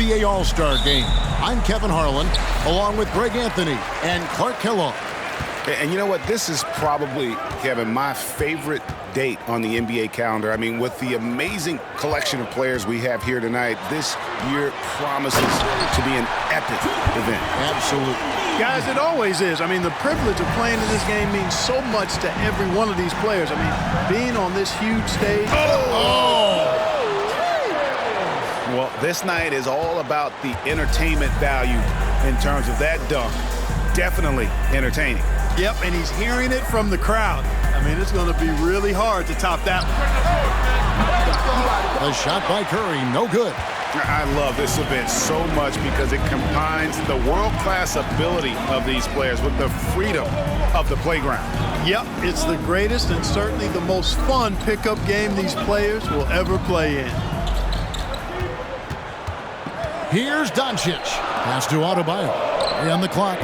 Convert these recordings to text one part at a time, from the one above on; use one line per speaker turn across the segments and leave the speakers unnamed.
NBA All-Star Game. I'm Kevin Harlan, along with Greg Anthony and Clark Kellogg.
And you know what? This is probably, Kevin, my favorite date on the NBA calendar. I mean, with the amazing collection of players we have here tonight, this year promises to be an epic event.
Absolutely.
Guys, it always is. I mean, the privilege of playing in this game means so much to every one of these players. I mean, being on this huge stage.
Well, this night is all about the entertainment value in terms of that dunk. Definitely entertaining.
Yep, and he's hearing it from the crowd. I mean, it's going to be really hard to top that one.
The shot by Curry, no good.
I love this event so much because it combines the world-class ability of these players with the freedom of the playground.
Yep, it's the greatest and certainly the most fun pickup game these players will ever play in.
Here's Doncic. Pass to Adebayo. On the clock.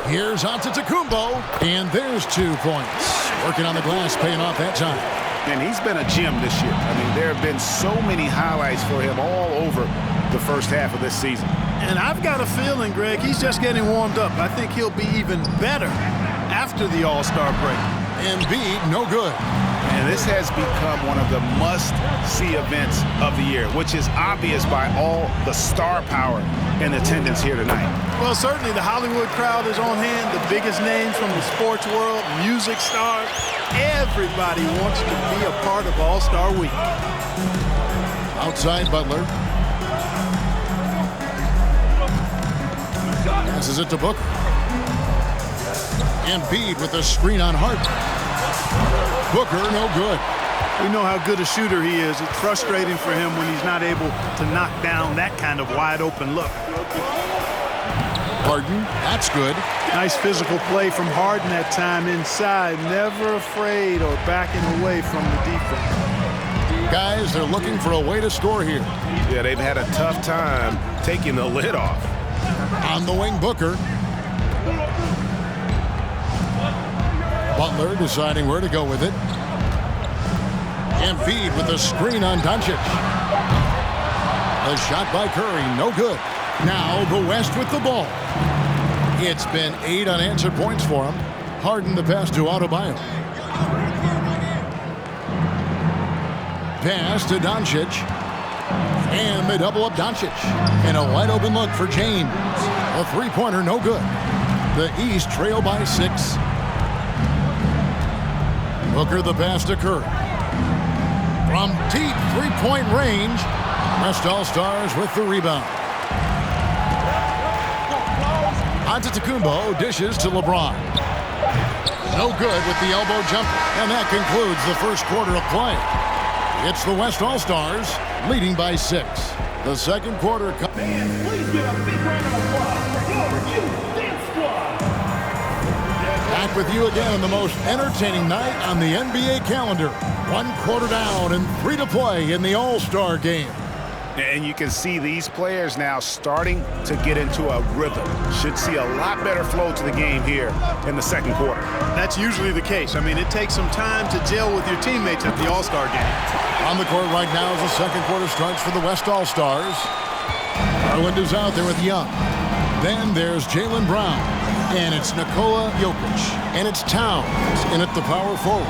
Here's Antetokounmpo. And there's 2 points. Working on the glass, paying off that time.
And he's been a gem this year. I mean, there have been so many highlights for him all over the first half of this season.
And I've got a feeling, Greg, he's just getting warmed up. I think he'll be even better after the All-Star break.
Embiid, no good.
And this has become one of the must-see events of the year, which is obvious by all the star power in attendance here tonight.
Well, certainly the Hollywood crowd is on hand, the biggest names from the sports world, music stars. Everybody wants to be a part of All-Star Week.
Outside Butler. Passes it to Booker. Embiid with a screen on Hart. Booker, no good.
We know how good a shooter he is. It's frustrating for him when he's not able to knock down that kind of wide-open look.
Harden, that's good.
Nice physical play from Harden that time inside. Never afraid or backing away from the defense.
Guys, they're looking for a way to score here.
Yeah, they've had a tough time taking the lid off.
On the wing, Booker. Butler deciding where to go with it. Embiid with a screen on Doncic. A shot by Curry, no good. Now the West with the ball. It's been 8 unanswered points for him. Harden the pass to Adebayo. Pass to Doncic. And they double up Doncic. And a wide open look for James. A three-pointer, no good. The East trail by 6. Booker the pass to Curry. From deep three-point range, West All-Stars with the rebound. Antetokounmpo dishes to LeBron. No good with the elbow jumper. And that concludes the first quarter of play. It's the West All-Stars leading by 6. The second quarter.
Please give a big round of applause for your Dance Squad.
Back with you again on the most entertaining night on the NBA calendar. 1 quarter down and 3 to play in the All-Star game.
And you can see these players now starting to get into a rhythm. Should see a lot better flow to the game here in the second quarter.
That's usually the case. I mean, it takes some time to gel with your teammates at the All-Star game.
On the court right now as the second quarter starts for the West All-Stars. Garland is out there with Young. Then there's Jaylen Brown. And it's Nikola Jokic. And it's Towns in at the power forward.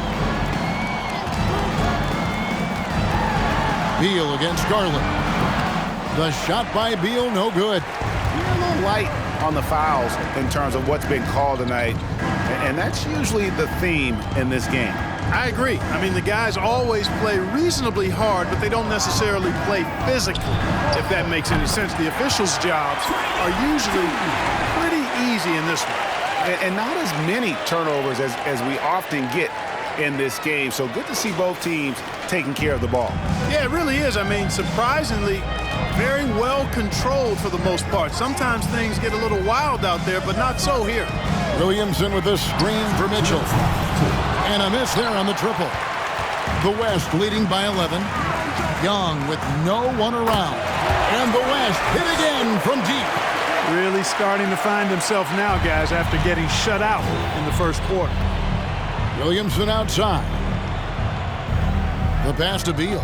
Beal against Garland. The shot by Beal, no good.
You're a little light on the fouls in terms of what's been called tonight. And that's usually the theme in this game.
I agree. I mean, the guys always play reasonably hard, but they don't necessarily play physically, if that makes any sense. The officials' jobs are usually pretty easy in this one.
And not as many turnovers as we often get in this game. So good to see both teams taking care of the ball.
Yeah, it really is. I mean, surprisingly, very well controlled for the most part. Sometimes things get a little wild out there, but not so here.
Williamson with a screen for Mitchell. And a miss there on the triple. The West leading by 11. Young with no one around. And the West hit again from deep.
Really starting to find himself now, guys, after getting shut out in the first quarter.
Williamson outside. The pass to Beal.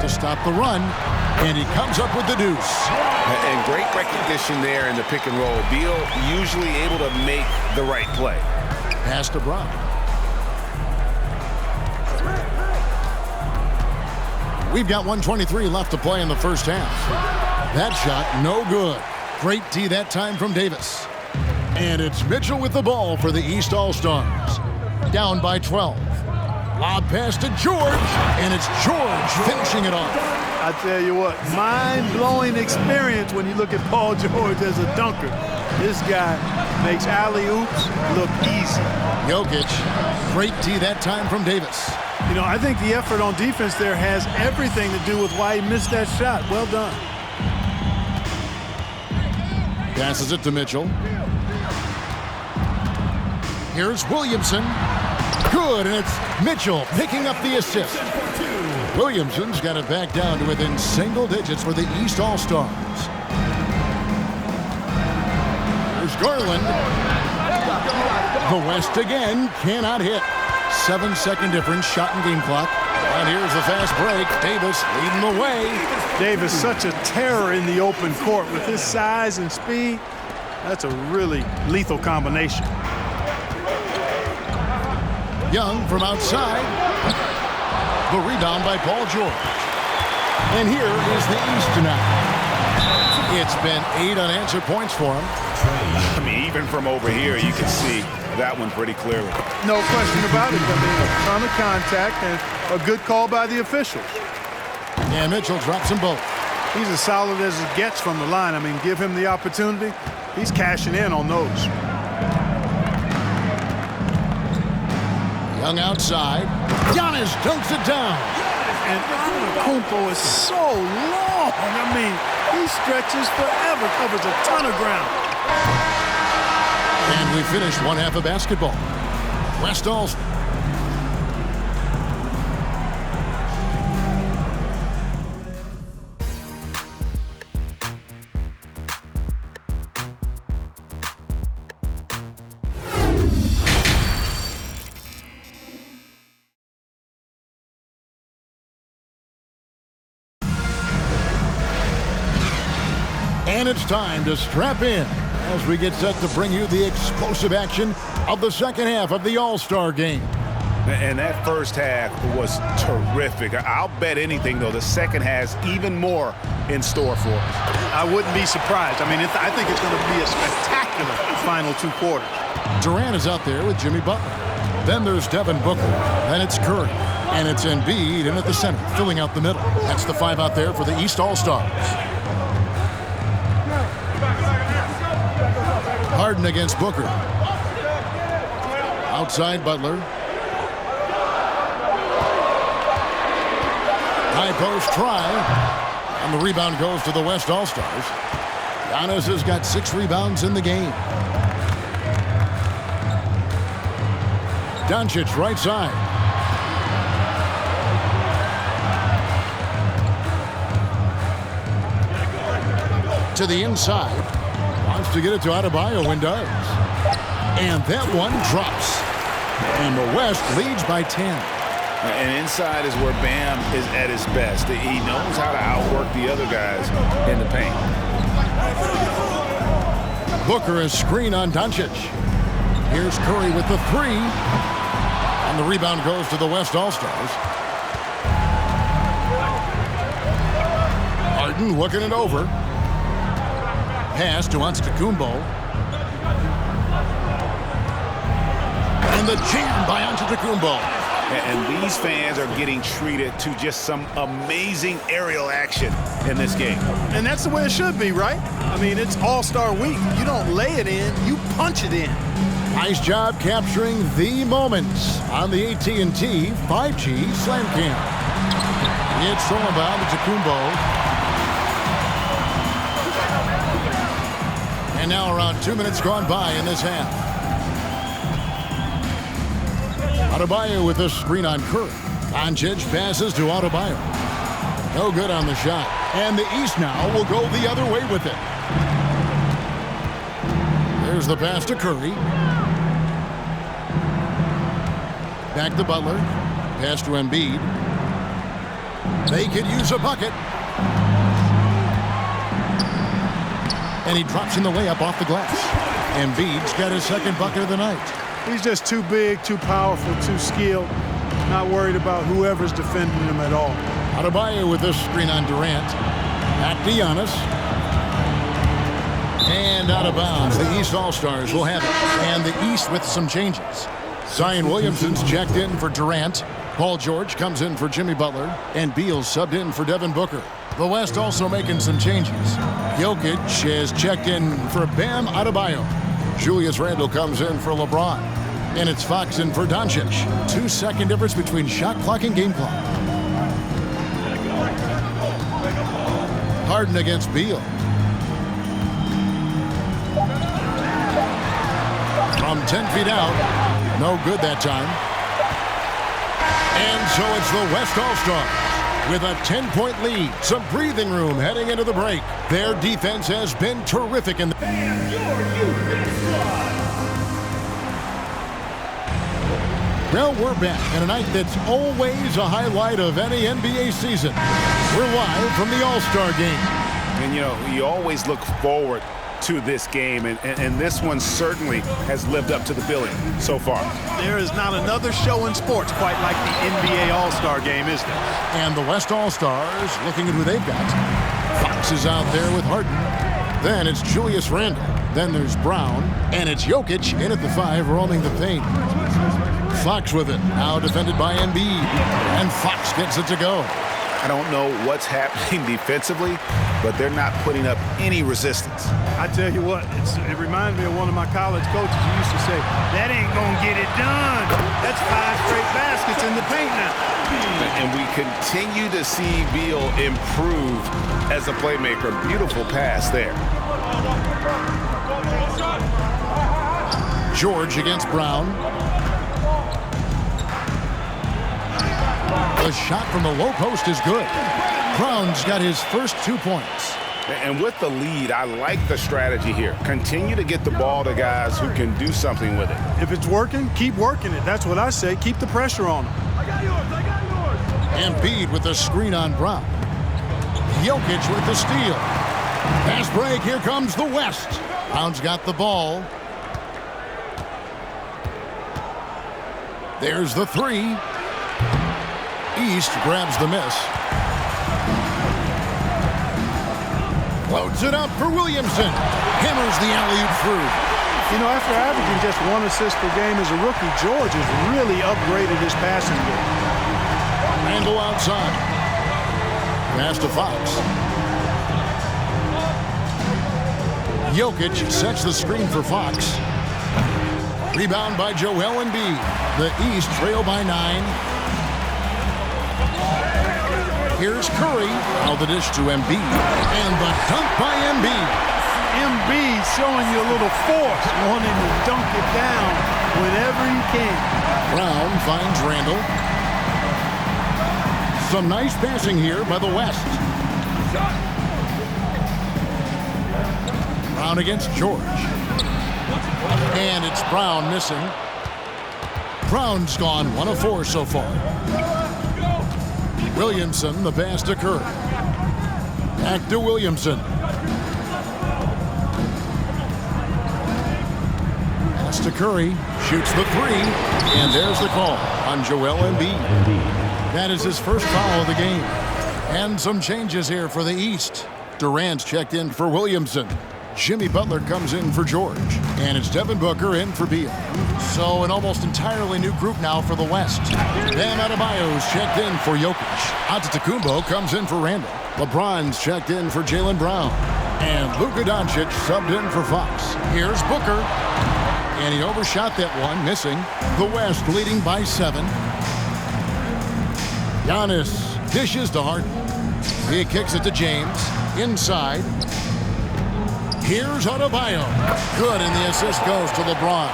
to stop the run, and he comes up with the deuce.
And great recognition there in the pick and roll. Beal usually able to make the right play.
Pass to Brown. We've got 1:23 left to play in the first half. That shot, no good. Great D that time from Davis. And it's Mitchell with the ball for the East All-Stars. Down by 12. Lob pass to George, and it's George finishing it off.
I tell you what, mind-blowing experience when you look at Paul George as a dunker. This guy makes alley-oops look easy.
Jokic, great D that time from Davis.
You know, I think the effort on defense there has everything to do with why he missed that shot. Well done.
Passes it to Mitchell. Here's Williamson. Good, and it's Mitchell picking up the assist. Williamson's got it back down to within single digits for the East All-Stars. There's Garland. The West again cannot hit. 7-second difference, shot and game clock. And here's the fast break. Davis leading the way.
Davis, such a terror in the open court with his size and speed. That's a really lethal combination.
Young from outside. The rebound by Paul George. And here is the East tonight. It's been 8 unanswered points for him.
I mean, even from over here, you can see that one pretty clearly.
No question about it. I mean, a ton of contact and a good call by the officials.
And Mitchell drops them both.
He's as solid as it gets from the line. I mean, give him the opportunity. He's cashing in on those.
Young outside. Giannis dunks it down.
And Kumpo is so long. I mean, he stretches forever, covers a ton of ground.
And we finished one half of basketball. West All. And it's time to strap in as we get set to bring you the explosive action of the second half of the All-Star game.
And that first half was terrific. I'll bet anything, though, the second has even more in store for us.
I wouldn't be surprised. I mean, I think it's going to be a spectacular final 2 quarters.
Durant is out there with Jimmy Butler. Then there's Devin Booker. Then it's Curry. And it's Embiid in at the center, filling out the middle. That's the 5 out there for the East All-Stars. Harden against Booker. Outside Butler. High post try. And the rebound goes to the West All-Stars. Giannis has got 6 rebounds in the game. Doncic right side. To the inside. Wants to get it to Adebayo and does. And that one drops. And the West leads by 10.
And inside is where Bam is at his best. He knows how to outwork the other guys in the paint.
Booker is screen on Doncic. Here's Curry with the 3. And the rebound goes to the West All-Stars. Harden looking it over. Pass to Antetokounmpo. And the jam by Antetokounmpo.
And these fans are getting treated to just some amazing aerial action in this game.
And that's the way it should be, right? I mean, it's All-Star Week. You don't lay it in, you punch it in.
Nice job capturing the moments on the AT&T 5G Slam Cam. It's thrown by Antetokounmpo. And now around 2 minutes gone by in this half. Adebayo with a screen on Curry. Doncic passes to Adebayo. No good on the shot. And the East now will go the other way with it. There's the pass to Curry. Back to Butler. Pass to Embiid. They could use a bucket. And he drops in the layup off the glass. Embiid's got his second bucket of the night.
He's just too big, too powerful, too skilled. Not worried about whoever's defending him at all.
Adebayo with this screen on Durant. At Giannis. And out of bounds. The East All-Stars will have it. And the East with some changes. Zion Williamson's checked in for Durant. Paul George comes in for Jimmy Butler. And Beal subbed in for Devin Booker. The West also making some changes. Jokic has checked in for Bam Adebayo. Julius Randle comes in for LeBron. And it's Fox in for Doncic. 2-second difference between shot clock and game clock. Harden against Beal. From 10 feet out. No good that time. And so it's the West All-Stars with a 10-point lead. Some breathing room heading into the break. Their defense has been terrific in the... Well, we're back in a night that's always a highlight of any NBA season. We're live from the All-Star game.
And, you know, you always look forward to this game, and this one certainly has lived up to the billing so far.
There is not another show in sports quite like the NBA All-Star game, is there?
And the West All-Stars looking at who they've got. Fox is out there with Harden. Then it's Julius Randle. Then there's Brown. And it's Jokic in at the 5, roaming the paint. Fox with it. Now defended by Embiid. And Fox gets it to go.
I don't know what's happening defensively, but they're not putting up any resistance.
I tell you what, it reminds me of one of my college coaches who used to say, that ain't gonna get it done. That's 5 straight baskets in the paint now.
And we continue to see Beal improve as a playmaker. Beautiful pass there.
George against Brown. The shot from the low post is good. Brown's got his first 2 points.
And with the lead, I like the strategy here. Continue to get the ball to guys who can do something with it.
If it's working, keep working it. That's what I say. Keep the pressure on him.
I got yours.
Embiid with the screen on Brown. Jokic with the steal. Pass break. Here comes the West. Brown's got the ball. There's the 3. East grabs the miss. Loads it up for Williamson. Hammers the alley-oop through.
You know, after averaging just 1 assist per game as a rookie, George has really upgraded his passing game.
Randle outside. Pass to Fox. Jokic sets the screen for Fox. Rebound by Joel Embiid. The East trail by 9. Here's Curry. Now the dish to Embiid. And the dunk by Embiid.
Embiid showing you a little force, wanting to dunk it down whenever you can.
Brown finds Randle. Some nice passing here by the West. Brown against George. And it's Brown missing. Brown's gone 1 of 4 so far. Williamson, the pass to Curry. Back to Williamson. Pass to Curry. Shoots the 3. And there's the call on Joel Embiid. That is his first foul of the game. And some changes here for the East. Durant's checked in for Williamson. Jimmy Butler comes in for George. And it's Devin Booker in for Beal. So an almost entirely new group now for the West. Bam Adebayo's checked in for Jokic. Antetokounmpo comes in for Randle. LeBron's checked in for Jaylen Brown. And Luka Doncic subbed in for Fox. Here's Booker. And he overshot that one, missing. The West leading by 7. Giannis dishes to Harden. He kicks it to James. Inside. Here's Adebayo. Good, and the assist goes to LeBron.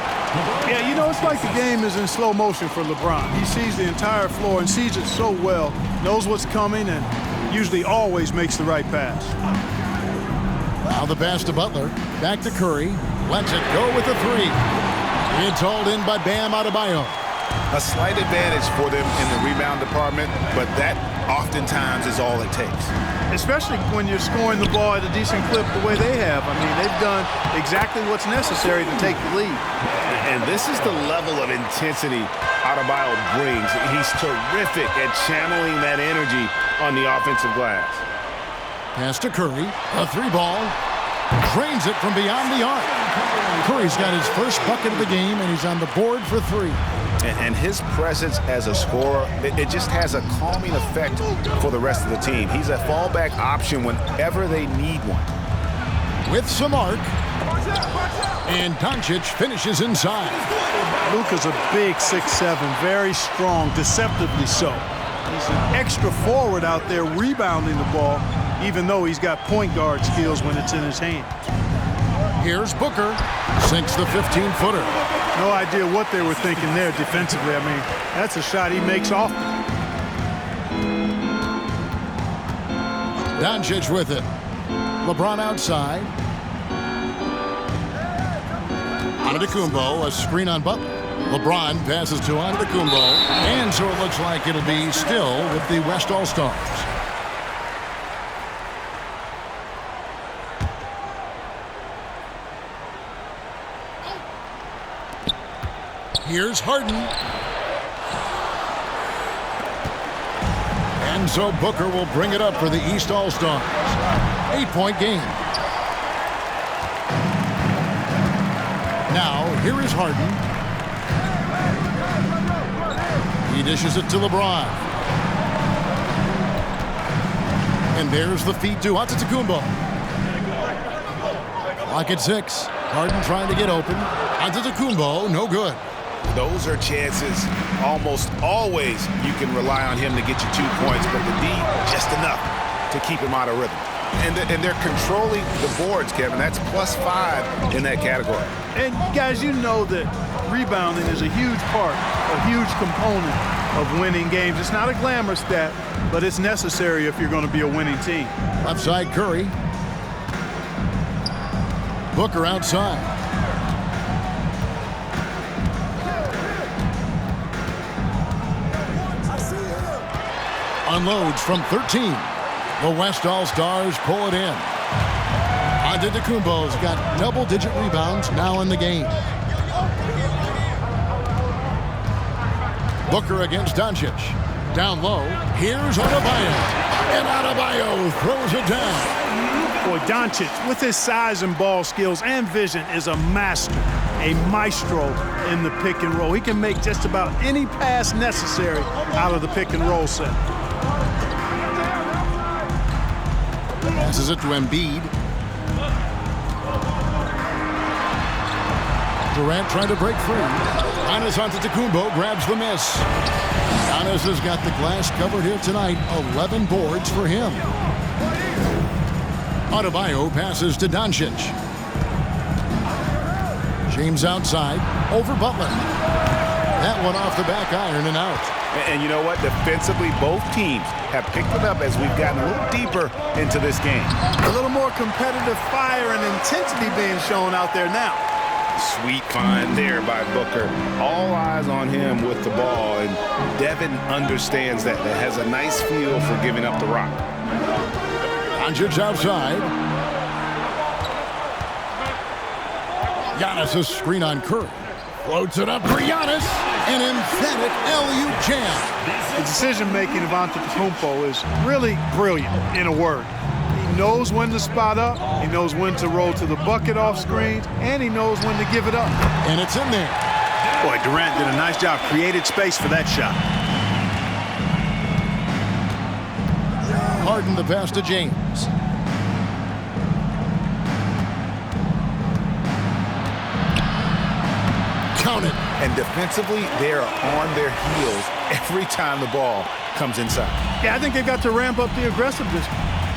Yeah, you know, it's like the game is in slow motion for LeBron. He sees the entire floor and sees it so well, knows what's coming, and usually always makes the right pass.
Now the pass to Butler. Back to Curry. Lets it go with the 3. It's hauled in by Bam Adebayo.
A slight advantage for them in the rebound department, but that oftentimes is all it takes.
Especially when you're scoring the ball at a decent clip the way they have. I mean, they've done exactly what's necessary to take the lead.
And this is the level of intensity Adebayo brings. He's terrific at channeling that energy on the offensive glass.
Pass to Curry. A three ball. Drains it from beyond the arc. Curry's got his first bucket of the game, and he's on the board for three.
And his presence as a scorer, it just has a calming effect for the rest of the team. He's a fallback option whenever they need one.
With some arc. And Doncic finishes inside.
Luka's a big 6'7", very strong, deceptively so. He's an extra forward out there rebounding the ball, even though he's got point guard skills when it's in his hand.
Here's Booker. Sinks the 15-footer.
No idea what they were thinking there defensively. I mean, that's a shot he makes often.
Doncic with it. LeBron outside. Antetokounmpo, a screen on Butler. LeBron passes to Antetokounmpo. And so it looks like it'll be still with the West All-Stars. Here's Harden. And so Booker will bring it up for the East All-Stars. 8-point game. Now, here is Harden. He dishes it to LeBron. And there's the feed to Antetokounmpo. Clock at 6. Harden trying to get open. Antetokounmpo, no good.
Those are chances almost always you can rely on him to get you 2 points, but the D, just enough to keep him out of rhythm. And they're controlling the boards, Kevin. That's +5 in that category.
And, guys, you know that rebounding is a huge part, a huge component of winning games. It's not a glamour stat, but it's necessary if you're going to be a winning team.
Left side, Curry. Booker outside. Unloads from 13. The West All-Stars pull it in. Antetokounmpo's got double-digit rebounds now in the game. Booker against Doncic. Down low. Here's Adebayo. And Adebayo throws it down.
Boy, Doncic, with his size and ball skills and vision, is a master, a maestro in the pick and roll. He can make just about any pass necessary out of the pick and roll set.
Passes it to Embiid. Durant trying to break free. Giannis Antetokounmpo grabs the miss. Giannis has got the glass covered here tonight. 11 boards for him. Adebayo passes to Doncic. James outside. Over Butler. That one off the back iron and out.
And you know what? Defensively, both teams have picked it up as we've gotten a little deeper into this game.
A little more competitive fire and intensity being shown out there now.
Sweet find there by Booker. All eyes on him with the ball, and Devin understands that. That has a nice feel for giving up the rock.
Doncic outside. Giannis' screen on Curry. Floats it up for Giannis. An emphatic LU jam.
The decision-making of Antetokounmpo is really brilliant, in a word. He knows when to spot up, he knows when to roll to the bucket off screens, and he knows when to give it up.
And it's in there.
Boy, Durant did a nice job, created space for that shot.
Harden the pass to James. Count it.
And defensively, they're on their heels every time the ball comes inside.
Yeah, I think they've got to ramp up the aggressiveness.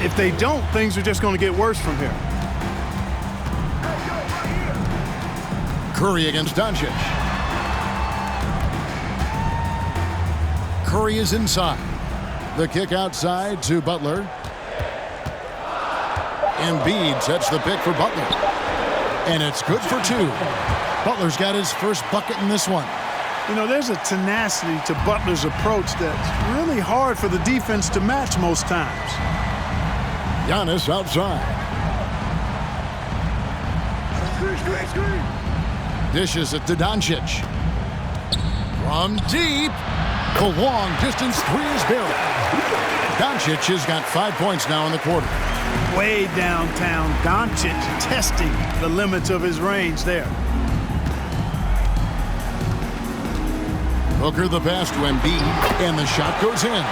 If they don't, things are just going to get worse from here.
Curry against Doncic. Curry is inside. The kick outside to Butler. Embiid sets the pick for Butler. And it's good for two. Butler's got his first bucket in this one.
You know, there's a tenacity to Butler's approach that's really hard for the defense to match most times.
Giannis outside. Dishes it to Doncic. From deep. The long distance three is buried. Doncic has got 5 points now in the quarter.
Way downtown, Doncic testing the limits of his range there.
Booker the pass to Embiid, and the shot goes in.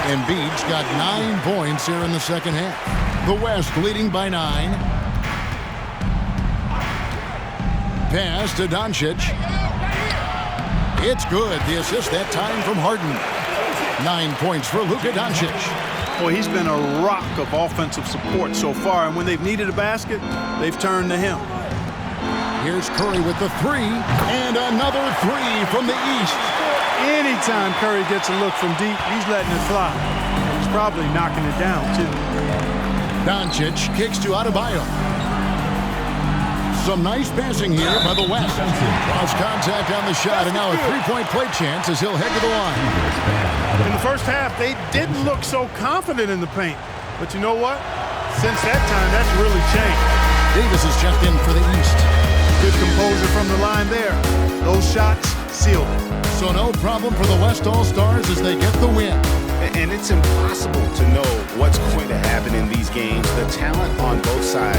Embiid's got 9 points here in the second half. The West leading by 9. Pass to Doncic. It's good. The assist that time from Harden. 9 points for Luka Doncic.
Boy, he's been a rock of offensive support so far, and when they've needed a basket, they've turned to him.
Here's Curry with the three, and another three from the east.
Anytime Curry gets a look from deep, he's letting it fly. He's probably knocking it down, too.
Doncic kicks to Adebayo. Some nice passing here by the West. Cross contact on the shot, and now a three-point play chance as he'll head to the line.
In the first half, they didn't look so confident in the paint. But you know what? Since that time, that's really changed.
Davis is checked in for the East.
Good composure from the line there. Those shots sealed it.
So no problem for the West All-Stars as they get the win.
And it's impossible to know what's going to happen in these games. The talent on both sides.